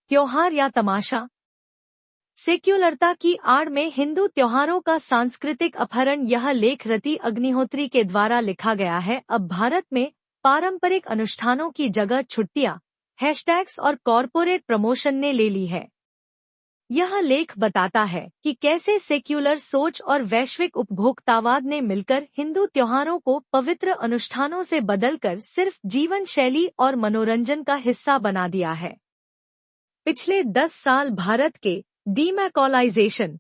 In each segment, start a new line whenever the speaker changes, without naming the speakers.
त्योहार या तमाशा। सेक्युलरता की आड़ में हिंदू त्योहारों का सांस्कृतिक अपहरण। यह लेख रति अग्निहोत्री के द्वारा लिखा गया है। अब भारत में पारंपरिक अनुष्ठानों की जगह छुट्टियां, हैशटैग्स और कॉरपोरेट प्रमोशन ने ले ली है। यह लेख बताता है कि कैसे सेक्युलर सोच और वैश्विक उपभोक्तावाद ने मिलकर हिंदू त्योहारों को पवित्र अनुष्ठानों से बदलकर सिर्फ जीवन शैली और मनोरंजन का हिस्सा बना दिया है। पिछले 10 साल भारत के demacolaization,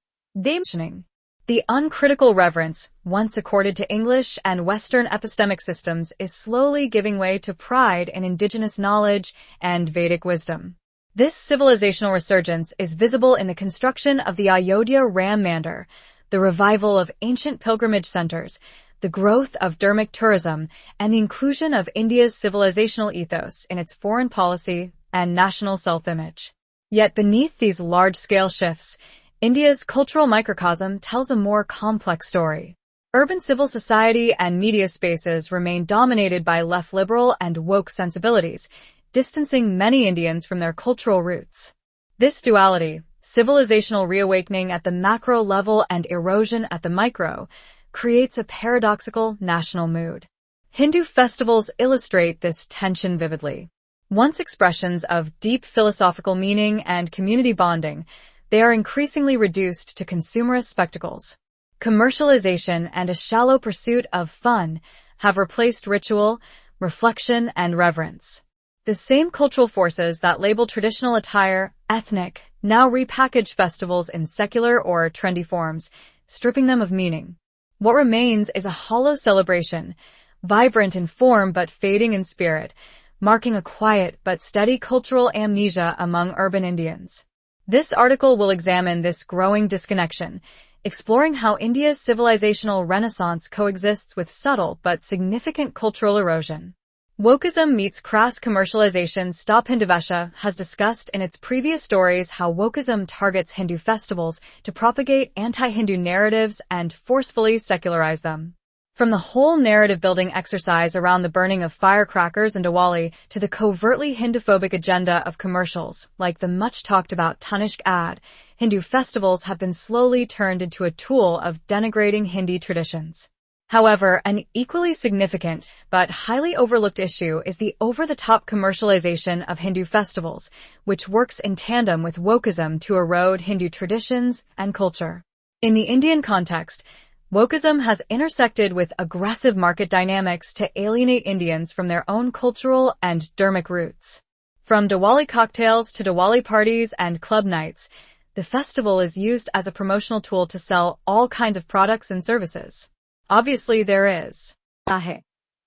the uncritical reverence once accorded to English and Western epistemic systems is slowly giving way to pride in indigenous knowledge and Vedic wisdom. This civilizational resurgence is visible in the construction of the Ayodhya Ram Mandir, the revival of ancient pilgrimage centers, the growth of dharmic tourism, and the inclusion of India's civilizational ethos in its foreign policy and national self-image. Yet beneath these large-scale shifts, India's cultural microcosm tells a more complex story. Urban civil society and media spaces remain dominated by left-liberal and woke sensibilities, distancing many Indians from their cultural roots. This duality, civilizational reawakening at the macro level and erosion at the micro, creates a paradoxical national mood. Hindu festivals illustrate this tension vividly. Once expressions of deep philosophical meaning and community bonding, they are increasingly reduced to consumerist spectacles. Commercialization and a shallow pursuit of fun have replaced ritual, reflection, and reverence. The same cultural forces that label traditional attire ethnic now repackage festivals in secular or trendy forms, stripping them of meaning. What remains is a hollow celebration, vibrant in form but fading in spirit, marking a quiet but steady cultural amnesia among urban Indians. This article will examine this growing disconnection, exploring how India's civilizational renaissance coexists with subtle but significant cultural erosion. Wokeism meets crass commercialization. Stop Hinduvesha has discussed in its previous stories how wokeism targets Hindu festivals to propagate anti-Hindu narratives and forcefully secularize them. From the whole narrative-building exercise around the burning of firecrackers and Diwali to the covertly Hinduphobic agenda of commercials, like the much-talked-about Tanishq ad, Hindu festivals have been slowly turned into a tool of denigrating Hindi traditions. However, an equally significant but highly overlooked issue is the over-the-top commercialization of Hindu festivals, which works in tandem with wokeism to erode Hindu traditions and culture. In the Indian context, wokeism has intersected with aggressive market dynamics to alienate Indians from their own cultural and dharmic roots. From Diwali cocktails to Diwali parties and club nights, the festival is used as a promotional tool to sell all kinds of products and services. Obviously there is
है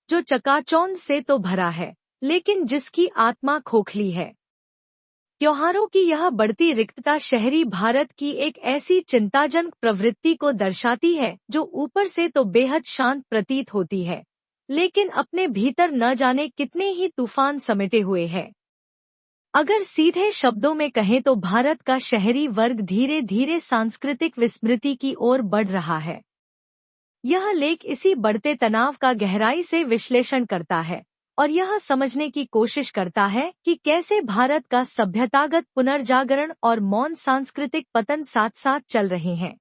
जो चकाचौंध से तो भरा है, लेकिन जिसकी आत्मा खोखली है। त्योहारों की यह बढ़ती रिक्तता शहरी भारत की एक ऐसी चिंताजनक प्रवृत्ति को दर्शाती है जो ऊपर से तो बेहद शांत प्रतीत होती है, लेकिन अपने भीतर न जाने कितने ही तूफान समेटे हुए है। अगर सीधे शब्दों में कहें तो भारत का शहरी वर्ग धीरे धीरे सांस्कृतिक विस्मृति की ओर बढ़ रहा है। यह लेख इसी बढ़ते तनाव का गहराई से विश्लेषण करता है और यह समझने की कोशिश करता है कि कैसे भारत का सभ्यतागत पुनर्जागरण और मौन सांस्कृतिक पतन साथ साथ चल रहे हैं।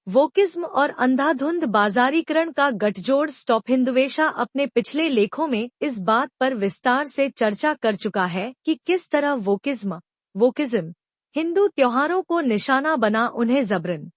वोकिज्म और अंधाधुंध बाजारीकरण का गठजोड़। स्टॉप हिंदुवेशा अपने पिछले लेखों में इस बात पर विस्तार से चर्चा कर चुका है कि किस तरह वोकिज्म हिंदू त्योहारों को निशाना बना उन्हें जबरन।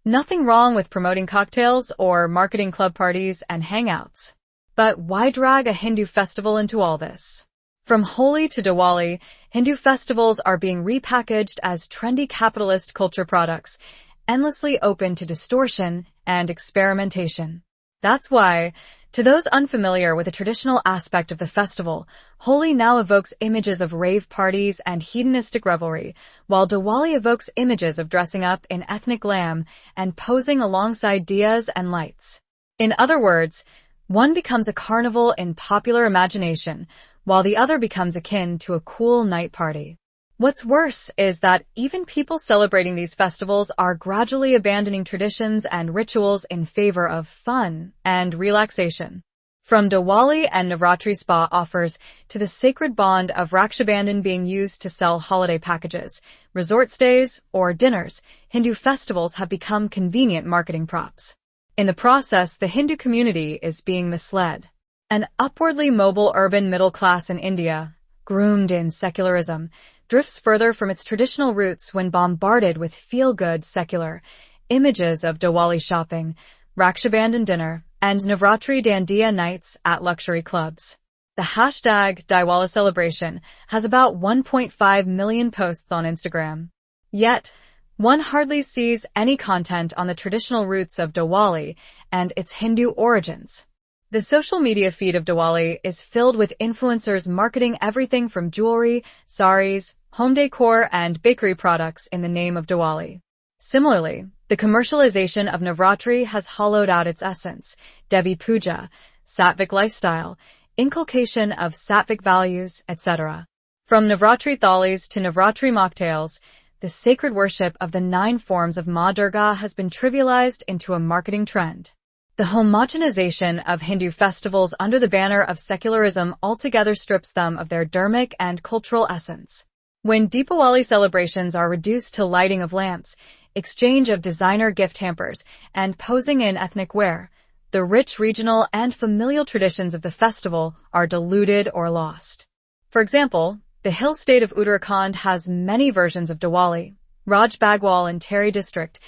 Nothing wrong with promoting cocktails or marketing club parties and hangouts. But why drag a Hindu festival into all this? From Holi to Diwali, Hindu festivals are being repackaged as trendy capitalist culture products, endlessly open to distortion and experimentation. That's why, to those unfamiliar with the traditional aspect of the festival, Holi now evokes images of rave parties and hedonistic revelry, while Diwali evokes images of dressing up in ethnic glam and posing alongside diyas and lights. In other words, one becomes a carnival in popular imagination, while the other becomes akin to a cool night party. What's worse is that even people celebrating these festivals are gradually abandoning traditions and rituals in favor of fun and relaxation. From Diwali and Navratri spa offers to the sacred bond of Rakshabandhan being used to sell holiday packages, resort stays, or dinners, Hindu festivals have become convenient marketing props. In the process, the Hindu community is being misled. An upwardly mobile urban middle class in India, groomed in secularism, drifts further from its traditional roots when bombarded with feel-good secular images of Diwali shopping, Rakshabandhan dinner, and Navratri Dandiya nights at luxury clubs. The hashtag Diwali celebration has about 1.5 million posts on Instagram. Yet, one hardly sees any content on the traditional roots of Diwali and its Hindu origins. The social media feed of Diwali is filled with influencers marketing everything from jewelry, saris, home decor, and bakery products in the name of Diwali. Similarly, the commercialization of Navratri has hollowed out its essence, Devi Puja, Sattvic lifestyle, inculcation of Sattvic values, etc. From Navratri thalis to Navratri mocktails, the sacred worship of the 9 forms of Ma Durga has been trivialized into a marketing trend. The homogenization of Hindu festivals under the banner of secularism altogether strips them of their dharmic and cultural essence. When Deepawali celebrations are reduced to lighting of lamps, exchange of designer gift hampers, and posing in ethnic wear, the rich regional and familial traditions of the festival are diluted or lost. For example, the hill state of Uttarakhand has many versions of Diwali: Raj Bagwal in Tehri district,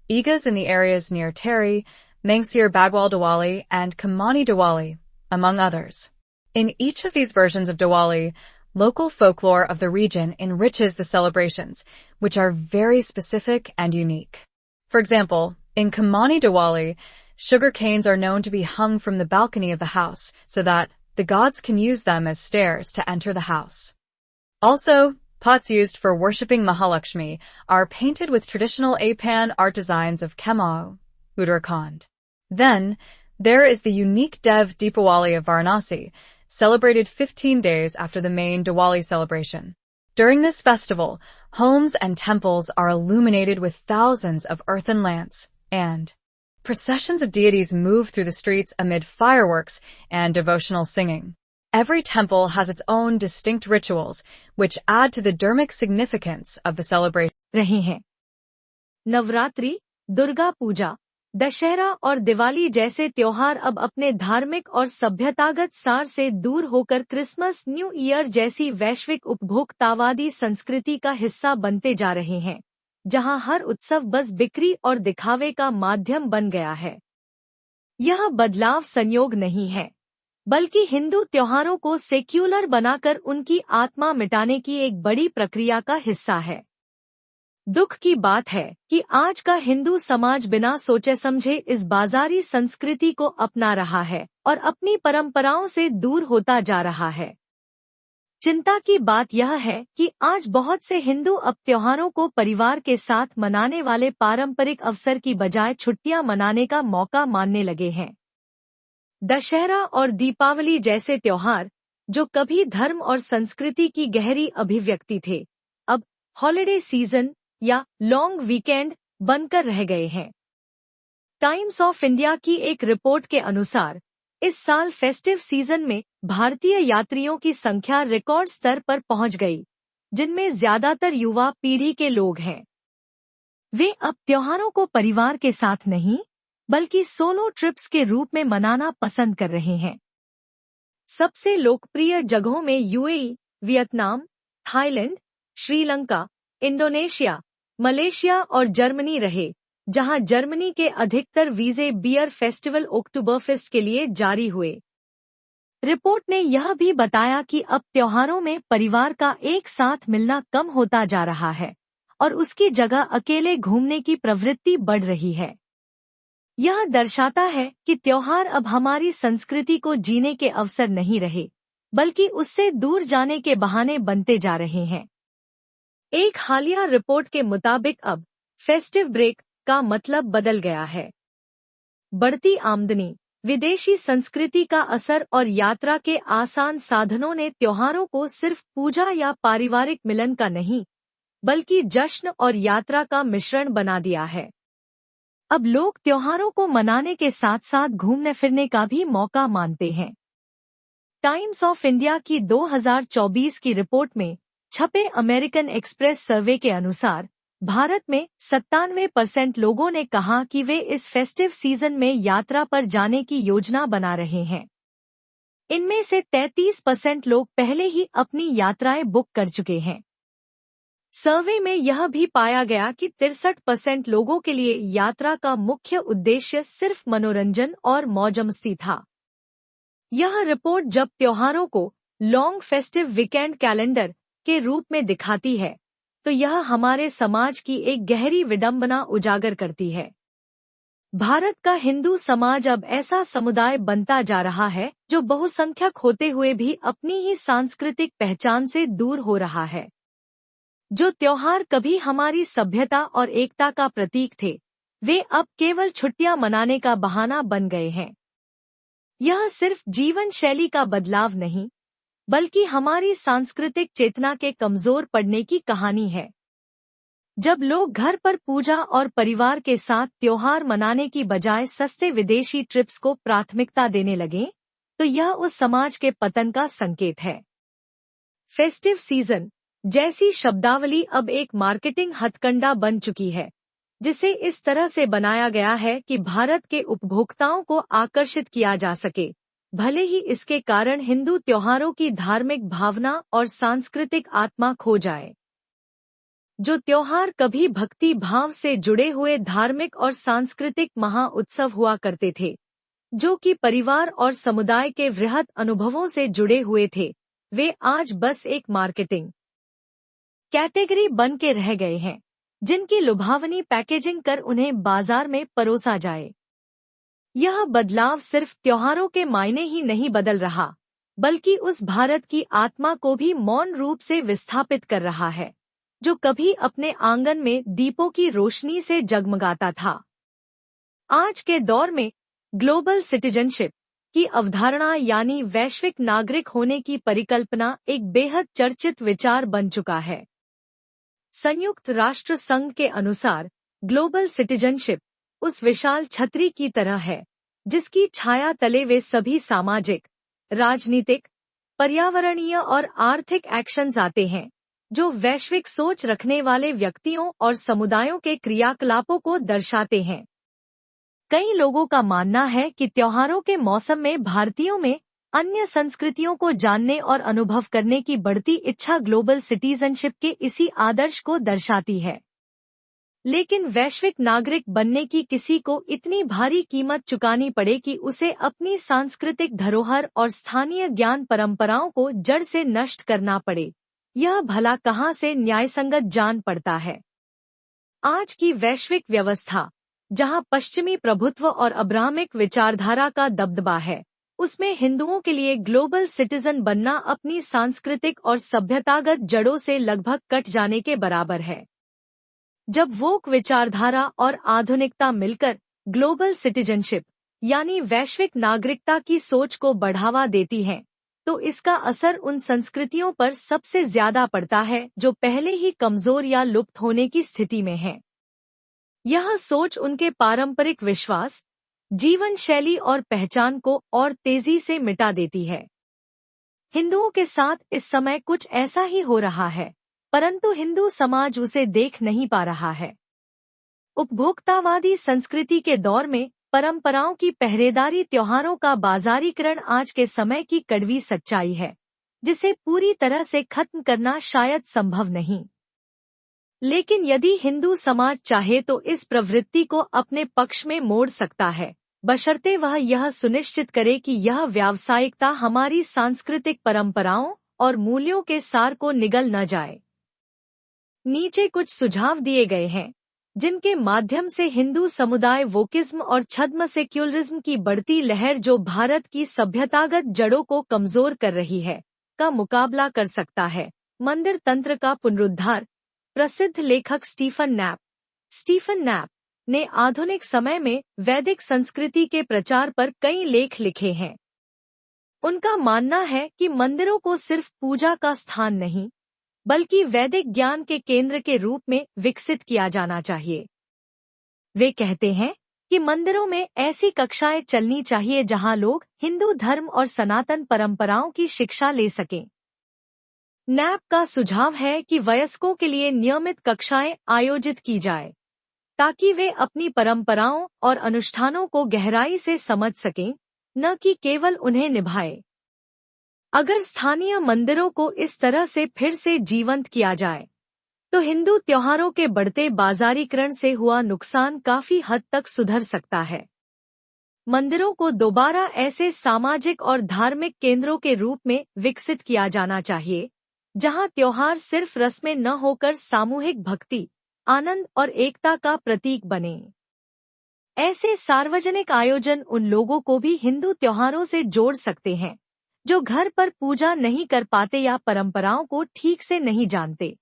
Egas in the areas near Tehri, Mangsir Bagwal Diwali, and Kamani Diwali, among others. In each of these versions of Diwali, local folklore of the region enriches the celebrations, which are very specific and unique. For example, in Kamani Diwali, sugar canes are known to be hung from the balcony of the house so that the gods can use them as stairs to enter the house. Also, pots used for worshipping Mahalakshmi are painted with traditional Apan art designs of Kemao, Uttarakhand. Then, there is the unique Dev Deepawali of Varanasi, celebrated 15 days after the main Diwali celebration. During this festival, homes and temples are illuminated with thousands of earthen lamps, and processions of deities move through the streets amid fireworks and devotional singing. Every temple has its own distinct rituals, which add to the dharmic significance of the celebration.
रही हैं। नवरात्रि, दुर्गा पूजा, दशहरा और दिवाली जैसे त्योहार अब अपने धार्मिक और सभ्यतागत सार से दूर होकर क्रिसमस, न्यू ईयर जैसी वैश्विक उपभोक्तावादी संस्कृति का हिस्सा बनते जा रहे हैं, जहां हर उत्सव बस बिक्री और दिखावे का माध्यम बन गया है। यह बदलाव संयोग नहीं है, बल्कि हिंदू त्योहारों को सेक्युलर बनाकर उनकी आत्मा मिटाने की एक बड़ी प्रक्रिया का हिस्सा है। दुख की बात है कि आज का हिंदू समाज बिना सोचे समझे इस बाजारी संस्कृति को अपना रहा है और अपनी परंपराओं से दूर होता जा रहा है। चिंता की बात यह है कि आज बहुत से हिंदू अब त्योहारों को परिवार के साथ मनाने वाले पारंपरिक अवसर की बजाय छुट्टियां मनाने का मौका मानने लगे हैं। दशहरा और दीपावली जैसे त्योहार, जो कभी धर्म और संस्कृति की गहरी अभिव्यक्ति थे, अब हॉलिडे सीजन या लॉन्ग वीकेंड बनकर रह गए हैं। टाइम्स ऑफ इंडिया की एक रिपोर्ट के अनुसार इस साल फेस्टिव सीजन में भारतीय यात्रियों की संख्या रिकॉर्ड स्तर पर पहुंच गई, जिनमें ज्यादातर युवा पीढ़ी के लोग हैं। वे अब त्योहारों को परिवार के साथ नहीं, बल्कि सोलो ट्रिप्स के रूप में मनाना पसंद कर रहे हैं। सबसे लोकप्रिय जगहों में UAE, Vietnam, Thailand, Sri Lanka, Indonesia, Malaysia और जर्मनी रहे, जहां जर्मनी के अधिकतर वीजे बियर फेस्टिवल ओक्टूबरफेस्ट के लिए जारी हुए। रिपोर्ट ने यह भी बताया कि अब त्योहारों में परिवार का एक साथ मिलना कम होता जा रहा है और उसकी जगह अकेले घूमने की प्रवृत्ति बढ़ रही है। यह दर्शाता है कि त्योहार अब हमारी संस्कृति को जीने के अवसर नहीं रहे, बल्कि उससे दूर जाने के बहाने बनते जा रहे हैं। एक हालिया रिपोर्ट के मुताबिक अब फेस्टिव ब्रेक का मतलब बदल गया है। बढ़ती आमदनी, विदेशी संस्कृति का असर और यात्रा के आसान साधनों ने त्योहारों को सिर्फ पूजा या पारिवारिक मिलन का नहीं, बल्कि जश्न और यात्रा का मिश्रण बना दिया है। अब लोग त्योहारों को मनाने के साथ साथ घूमने फिरने का भी मौका मानते हैं। टाइम्स ऑफ इंडिया की 2024 की रिपोर्ट में छपे अमेरिकन एक्सप्रेस सर्वे के अनुसार भारत में 97% लोगों ने कहा कि वे इस फेस्टिव सीजन में यात्रा पर जाने की योजना बना रहे हैं। इनमें से 33% लोग पहले ही अपनी यात्राएं बुक कर चुके हैं। सर्वे में यह भी पाया गया कि 63% लोगों के लिए यात्रा का मुख्य उद्देश्य सिर्फ मनोरंजन और मौज-मस्ती था। यह रिपोर्ट जब त्योहारों को लॉन्ग फेस्टिव वीकेंड कैलेंडर के रूप में दिखाती है, तो यह हमारे समाज की एक गहरी विडंबना उजागर करती है। भारत का हिंदू समाज अब ऐसा समुदाय बनता जा रहा है जो बहुसंख्यक होते हुए भी अपनी ही सांस्कृतिक पहचान से दूर हो रहा है। जो त्योहार कभी हमारी सभ्यता और एकता का प्रतीक थे, वे अब केवल छुट्टियां मनाने का बहाना बन गए हैं। यह सिर्फ जीवन शैली का बदलाव नहीं, बल्कि हमारी सांस्कृतिक चेतना के कमजोर पड़ने की कहानी है। जब लोग घर पर पूजा और परिवार के साथ त्योहार मनाने की बजाय सस्ते विदेशी ट्रिप्स को प्राथमिकता देने लगे, तो यह उस समाज के पतन का संकेत है। फेस्टिव सीजन जैसी शब्दावली अब एक मार्केटिंग हथकंडा बन चुकी है, जिसे इस तरह से बनाया गया है कि भारत के उपभोक्ताओं को आकर्षित किया जा सके, भले ही इसके कारण हिंदू त्योहारों की धार्मिक भावना और सांस्कृतिक आत्मा खो जाए। जो त्योहार कभी भक्ति भाव से जुड़े हुए धार्मिक और सांस्कृतिक महाउत्सव हुआ करते थे, जो कि परिवार और समुदाय के वृहद अनुभवों से जुड़े हुए थे, वे आज बस एक मार्केटिंग कैटेगरी बन के रह गए हैं, जिनकी लुभावनी पैकेजिंग कर उन्हें बाजार में परोसा जाए। यह बदलाव सिर्फ त्योहारों के मायने ही नहीं बदल रहा, बल्कि उस भारत की आत्मा को भी मौन रूप से विस्थापित कर रहा है, जो कभी अपने आंगन में दीपों की रोशनी से जगमगाता था। आज के दौर में ग्लोबल सिटीजनशिप की अवधारणा यानी वैश्विक नागरिक होने की परिकल्पना एक बेहद चर्चित विचार बन चुका है। संयुक्त राष्ट्र संघ के अनुसार ग्लोबल सिटीजनशिप उस विशाल छतरी की तरह है, जिसकी छाया तले वे सभी सामाजिक, राजनीतिक, पर्यावरणीय और आर्थिक एक्शंस आते हैं, जो वैश्विक सोच रखने वाले व्यक्तियों और समुदायों के क्रियाकलापों को दर्शाते हैं। कई लोगों का मानना है कि त्योहारों के मौसम में भारतीयों में अन्य संस्कृतियों को जानने और अनुभव करने की बढ़ती इच्छा ग्लोबल सिटीजनशिप के इसी आदर्श को दर्शाती है। लेकिन वैश्विक नागरिक बनने की किसी को इतनी भारी कीमत चुकानी पड़े कि उसे अपनी सांस्कृतिक धरोहर और स्थानीय ज्ञान परंपराओं को जड़ से नष्ट करना पड़े, यह भला कहाँ से न्यायसंगत जान पड़ता है। आज की वैश्विक व्यवस्था, जहां पश्चिमी प्रभुत्व और अब्राहमिक विचारधारा का दबदबा है, उसमें हिंदुओं के लिए ग्लोबल सिटीजन बनना अपनी सांस्कृतिक और सभ्यतागत जड़ों से लगभग कट जाने के बराबर है। जब वोक विचारधारा और आधुनिकता मिलकर ग्लोबल सिटीजनशिप यानी वैश्विक नागरिकता की सोच को बढ़ावा देती हैं, तो इसका असर उन संस्कृतियों पर सबसे ज्यादा पड़ता है जो पहले ही कमजोर या लुप्त होने की स्थिति में हैं। यह सोच उनके पारंपरिक विश्वास, जीवन शैली और पहचान को और तेजी से मिटा देती है। हिंदुओं के साथ इस समय कुछ ऐसा ही हो रहा है, परंतु हिंदू समाज उसे देख नहीं पा रहा है। उपभोक्तावादी संस्कृति के दौर में परंपराओं की पहरेदारी त्योहारों का बाजारीकरण आज के समय की कड़वी सच्चाई है, जिसे पूरी तरह से खत्म करना शायद संभव नहीं। लेकिन यदि हिंदू समाज चाहे तो इस प्रवृत्ति को अपने पक्ष में मोड़ सकता है, बशर्ते वह यह सुनिश्चित करे कि यह व्यावसायिकता हमारी सांस्कृतिक परंपराओं और मूल्यों के सार को निगल न जाए। नीचे कुछ सुझाव दिए गए हैं, जिनके माध्यम से हिंदू समुदाय वोकिज्म और छद्म सेक्युलरिज्म की बढ़ती लहर जो भारत की सभ्यतागत जड़ों को कमजोर कर रही है, का मुकाबला कर सकता है। मंदिर तंत्र का पुनरुद्धार। प्रसिद्ध लेखक स्टीफन नैप ने आधुनिक समय में वैदिक संस्कृति के प्रचार पर कई लेख लिखे हैं। उनका मानना है कि मंदिरों को सिर्फ पूजा का स्थान नहीं, बल्कि वैदिक ज्ञान के केंद्र के रूप में विकसित किया जाना चाहिए। वे कहते हैं कि मंदिरों में ऐसी कक्षाएं चलनी चाहिए जहां लोग हिंदू धर्म और सनातन परंपराओं की शिक्षा ले सकें। नैप का सुझाव है कि वयस्कों के लिए नियमित कक्षाएं आयोजित की जाए ताकि वे अपनी परंपराओं और अनुष्ठानों को गहराई से समझ सकें, न कि केवल उन्हें निभाएं। अगर स्थानीय मंदिरों को इस तरह से फिर से जीवंत किया जाए तो हिंदू त्योहारों के बढ़ते बाजारीकरण से हुआ नुकसान काफी हद तक सुधर सकता है। मंदिरों को दोबारा ऐसे सामाजिक और धार्मिक केंद्रों के रूप में विकसित किया जाना चाहिए जहां त्योहार सिर्फ रस्में न होकर सामूहिक भक्ति, आनंद और एकता का प्रतीक बने। ऐसे सार्वजनिक आयोजन उन लोगों को भी हिंदू त्योहारों से जोड़ सकते हैं जो घर पर पूजा नहीं कर पाते या परंपराओं को ठीक से नहीं जानते।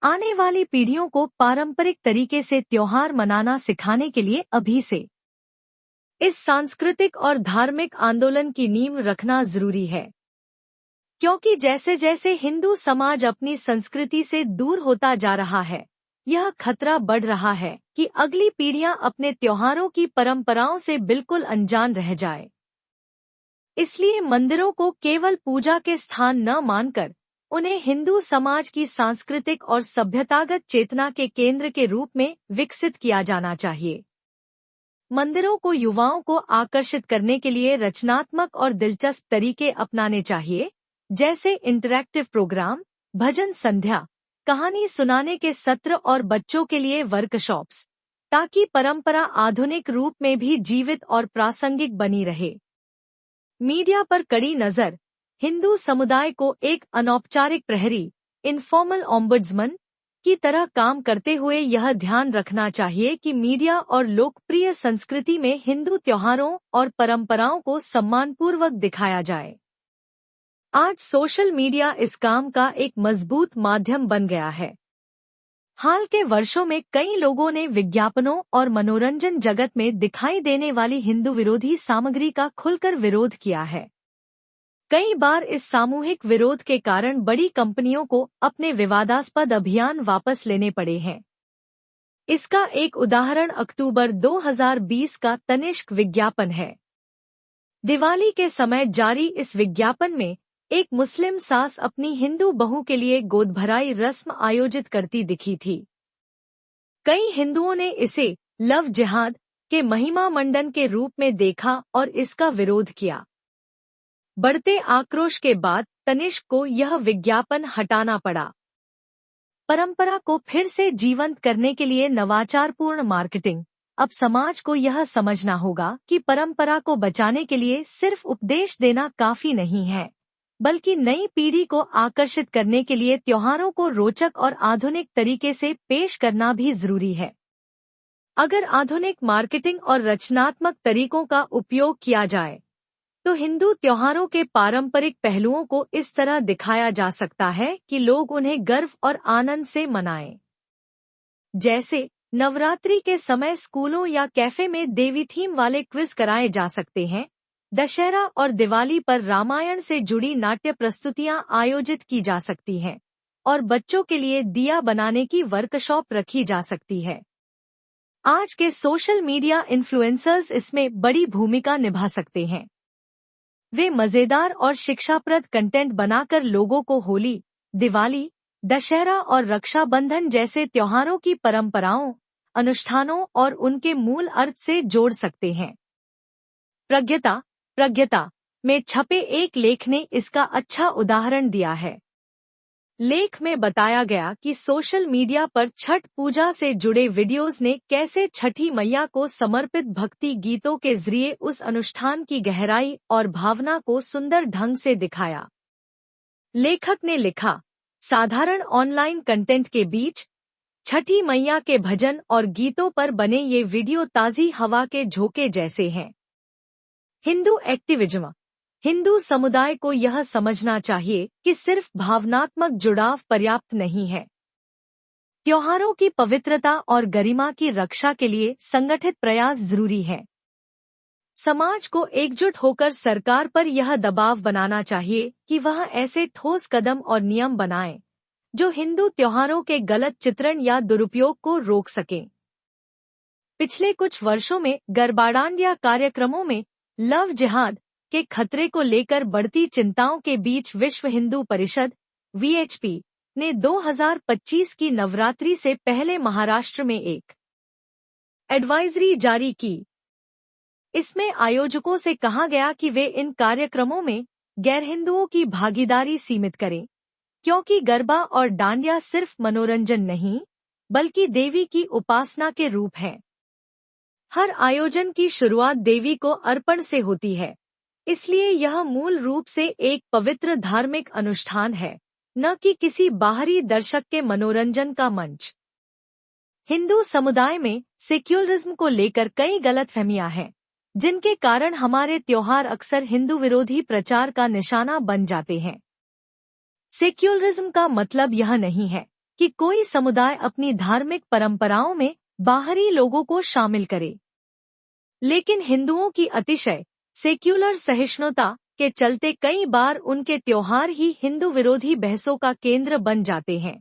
आने वाली पीढ़ियों को पारंपरिक तरीके से त्योहार मनाना सिखाने के लिए अभी से इस सांस्कृतिक और धार्मिक आंदोलन की नींव रखना जरूरी है, क्योंकि जैसे जैसे हिंदू समाज अपनी संस्कृति से दूर होता जा रहा है, यह खतरा बढ़ रहा है कि अगली पीढ़ियां अपने त्योहारों की परंपराओं से बिल्कुल अनजान रह जाए। इसलिए मंदिरों को केवल पूजा के स्थान न मानकर उन्हें हिंदू समाज की सांस्कृतिक और सभ्यतागत चेतना के केंद्र के रूप में विकसित किया जाना चाहिए। मंदिरों को युवाओं को आकर्षित करने के लिए रचनात्मक और दिलचस्प तरीके अपनाने चाहिए, जैसे इंटरैक्टिव प्रोग्राम, भजन संध्या, कहानी सुनाने के सत्र और बच्चों के लिए वर्कशॉप्स, ताकि परंपरा आधुनिक रूप में भी जीवित और प्रासंगिक बनी रहे। मीडिया पर कड़ी नजर, हिंदू समुदाय को एक अनौपचारिक प्रहरी, इनफॉर्मल ओम्बुड्समन की तरह काम करते हुए यह ध्यान रखना चाहिए कि मीडिया और लोकप्रिय संस्कृति में हिंदू त्योहारों और परंपराओं को सम्मानपूर्वक दिखाया जाए। आज सोशल मीडिया इस काम का एक मजबूत माध्यम बन गया है। हाल के वर्षों में कई लोगों ने विज्ञापनों और मनोरंजन जगत में दिखाई देने वाली हिंदू विरोधी सामग्री का खुलकर विरोध किया है। कई बार इस सामूहिक विरोध के कारण बड़ी कंपनियों को अपने विवादास्पद अभियान वापस लेने पड़े हैं। इसका एक उदाहरण अक्टूबर 2020 का तनिष्क विज्ञापन है। दिवाली के समय जारी इस विज्ञापन में एक मुस्लिम सास अपनी हिंदू बहू के लिए गोदभराई रस्म आयोजित करती दिखी थी। कई हिंदुओं ने इसे लव जिहाद के महिमा मंडन के रूप में देखा और इसका विरोध किया। बढ़ते आक्रोश के बाद तनिष्क को यह विज्ञापन हटाना पड़ा। परंपरा को फिर से जीवंत करने के लिए नवाचारपूर्ण मार्केटिंग। अब समाज को यह समझना होगा कि परंपरा को बचाने के लिए सिर्फ उपदेश देना काफी नहीं है, बल्कि नई पीढ़ी को आकर्षित करने के लिए त्योहारों को रोचक और आधुनिक तरीके से पेश करना भी जरूरी है। अगर आधुनिक मार्केटिंग और रचनात्मक तरीकों का उपयोग किया जाए तो हिंदू त्योहारों के पारंपरिक पहलुओं को इस तरह दिखाया जा सकता है कि लोग उन्हें गर्व और आनंद से मनाएं। जैसे नवरात्रि के समय स्कूलों या कैफे में देवी थीम वाले क्विज कराए जा सकते हैं। दशहरा और दिवाली पर रामायण से जुड़ी नाट्य प्रस्तुतियां आयोजित की जा सकती हैं और बच्चों के लिए दिया बनाने की वर्कशॉप रखी जा सकती है। आज के सोशल मीडिया इन्फ्लुएंसर्स इसमें बड़ी भूमिका निभा सकते हैं। वे मजेदार और शिक्षाप्रद कंटेंट बनाकर लोगों को होली, दिवाली, दशहरा और रक्षाबंधन जैसे त्योहारों की परंपराओं, अनुष्ठानों और उनके मूल अर्थ से जोड़ सकते हैं। प्रज्ञता में छपे एक लेख ने इसका अच्छा उदाहरण दिया है। लेख में बताया गया कि सोशल मीडिया पर छठ पूजा से जुड़े वीडियोस ने कैसे छठी मैया को समर्पित भक्ति गीतों के जरिए उस अनुष्ठान की गहराई और भावना को सुंदर ढंग से दिखाया। लेखक ने लिखा, साधारण ऑनलाइन कंटेंट के बीच छठी मैया के भजन और गीतों पर बने ये वीडियो ताज़ी हवा के झोंके जैसे हैं। हिंदू एक्टिविज्म। हिंदू समुदाय को यह समझना चाहिए कि सिर्फ भावनात्मक जुड़ाव पर्याप्त नहीं है। त्योहारों की पवित्रता और गरिमा की रक्षा के लिए संगठित प्रयास जरूरी है। समाज को एकजुट होकर सरकार पर यह दबाव बनाना चाहिए कि वह ऐसे ठोस कदम और नियम बनाए जो हिंदू त्योहारों के गलत चित्रण या दुरुपयोग को रोक सकें। पिछले कुछ वर्षों में गरबा कार्यक्रमों में लव जिहाद के खतरे को लेकर बढ़ती चिंताओं के बीच विश्व हिंदू परिषद (VHP) ने 2025 की नवरात्रि से पहले महाराष्ट्र में एक एडवाइजरी जारी की। इसमें आयोजकों से कहा गया कि वे इन कार्यक्रमों में गैर हिंदुओं की भागीदारी सीमित करें, क्योंकि गरबा और डांडिया सिर्फ मनोरंजन नहीं बल्कि देवी की उपासना के रूप है। हर आयोजन की शुरुआत देवी को अर्पण से होती है, इसलिए यह मूल रूप से एक पवित्र धार्मिक अनुष्ठान है, न कि किसी बाहरी दर्शक के मनोरंजन का मंच। हिंदू समुदाय में सेक्युलरिज्म को लेकर कई गलतफहमियां हैं, जिनके कारण हमारे त्योहार अक्सर हिंदू विरोधी प्रचार का निशाना बन जाते हैं। सेक्युलरिज्म का मतलब यह नहीं है कि कोई समुदाय अपनी धार्मिक परंपराओं में बाहरी लोगों को शामिल करे, लेकिन हिंदुओं की अतिशय सेक्युलर सहिष्णुता के चलते कई बार उनके त्योहार ही हिंदू विरोधी बहसों का केंद्र बन जाते हैं।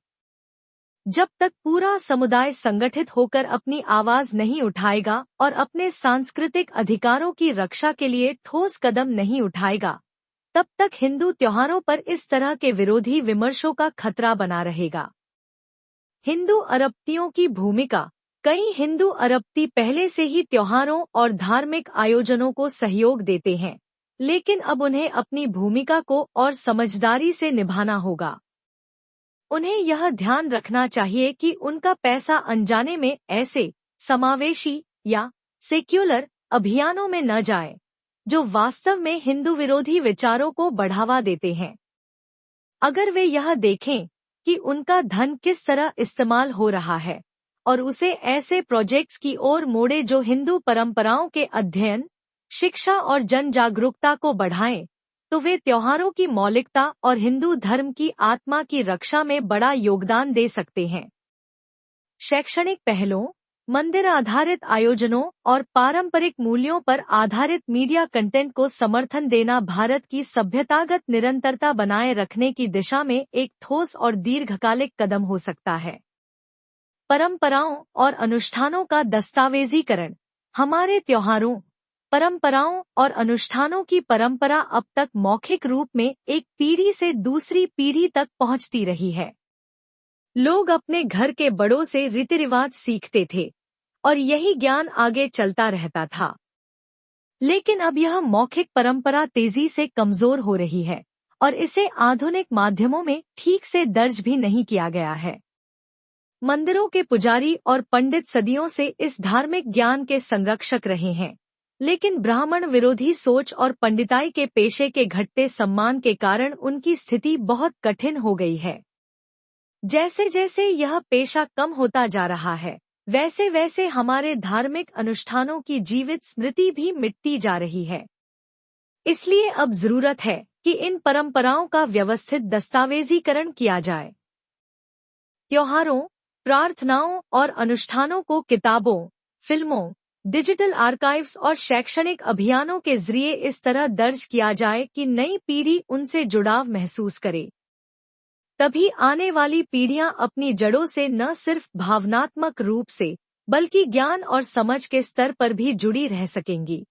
जब तक पूरा समुदाय संगठित होकर अपनी आवाज नहीं उठाएगा और अपने सांस्कृतिक अधिकारों की रक्षा के लिए ठोस कदम नहीं उठाएगा, तब तक हिंदू त्योहारों पर इस तरह के विरोधी विमर्शों का खतरा बना रहेगा। हिंदू अरबतियों की भूमिका। कई हिंदू अरबती पहले से ही त्योहारों और धार्मिक आयोजनों को सहयोग देते हैं, लेकिन अब उन्हें अपनी भूमिका को और समझदारी से निभाना होगा। उन्हें यह ध्यान रखना चाहिए कि उनका पैसा अनजाने में ऐसे समावेशी या सेक्युलर अभियानों में न जाए, जो वास्तव में हिंदू विरोधी विचारों को बढ़ावा देते हैं। अगर वे यह देखें कि उनका धन किस तरह इस्तेमाल हो रहा है और उसे ऐसे प्रोजेक्ट्स की ओर मोड़े जो हिंदू परंपराओं के अध्ययन, शिक्षा और जन जागरूकता को बढ़ाएं, तो वे त्योहारों की मौलिकता और हिंदू धर्म की आत्मा की रक्षा में बड़ा योगदान दे सकते हैं। शैक्षणिक पहलों, मंदिर आधारित आयोजनों और पारंपरिक मूल्यों पर आधारित मीडिया कंटेंट को समर्थन देना भारत की सभ्यतागत निरंतरता बनाए रखने की दिशा में एक ठोस और दीर्घकालिक कदम हो सकता है। परंपराओं और अनुष्ठानों का दस्तावेजीकरण। हमारे त्योहारों, परंपराओं और अनुष्ठानों की परंपरा अब तक मौखिक रूप में एक पीढ़ी से दूसरी पीढ़ी तक पहुंचती रही है। लोग अपने घर के बड़ों से रीति रिवाज सीखते थे और यही ज्ञान आगे चलता रहता था। लेकिन अब यह मौखिक परंपरा तेजी से कमजोर हो रही है और इसे आधुनिक माध्यमों में ठीक से दर्ज भी नहीं किया गया है। मंदिरों के पुजारी और पंडित सदियों से इस धार्मिक ज्ञान के संरक्षक रहे हैं, लेकिन ब्राह्मण विरोधी सोच और पंडिताई के पेशे के घटते सम्मान के कारण उनकी स्थिति बहुत कठिन हो गई है। जैसे जैसे यह पेशा कम होता जा रहा है, वैसे वैसे हमारे धार्मिक अनुष्ठानों की जीवित स्मृति भी मिटती जा रही है। इसलिए अब जरूरत है कि इन परंपराओं का व्यवस्थित दस्तावेजीकरण किया जाए। त्योहारों, प्रार्थनाओं और अनुष्ठानों को किताबों, फिल्मों, डिजिटल आर्काइव्स और शैक्षणिक अभियानों के जरिए इस तरह दर्ज किया जाए कि नई पीढ़ी उनसे जुड़ाव महसूस करे। तभी आने वाली पीढ़ियां अपनी जड़ों से न सिर्फ भावनात्मक रूप से बल्कि ज्ञान और समझ के स्तर पर भी जुड़ी रह सकेंगी।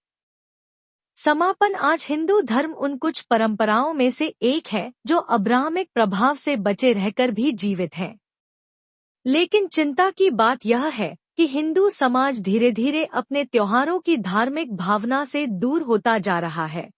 समापन। आज हिंदू धर्म उन कुछ परंपराओं में से एक है जो अब्राहमिक प्रभाव से बचे रहकर भी जीवित है। लेकिन चिंता की बात यह है कि हिंदू समाज धीरे धीरे अपने त्योहारों की धार्मिक भावना से दूर होता जा रहा है।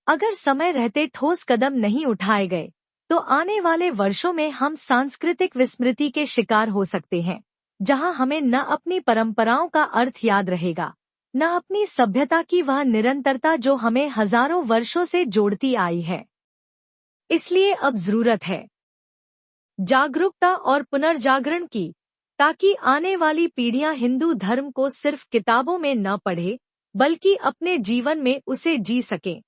अगर समय रहते ठोस कदम नहीं उठाए गए, तो आने वाले वर्षों में हम सांस्कृतिक विस्मृति के शिकार हो सकते हैं, जहां हमें न अपनी परंपराओं का अर्थ याद रहेगा, न अपनी सभ्यता की वह निरंतरता जो हमें हजारों वर्षों से जोड़ती आई है। इसलिए अब जरूरत है जागरूकता और पुनर्जागरण की, ताकि आने वाली पीढ़ियां हिंदू धर्म को सिर्फ किताबों में न पढ़े बल्कि अपने जीवन में उसे जी सकें।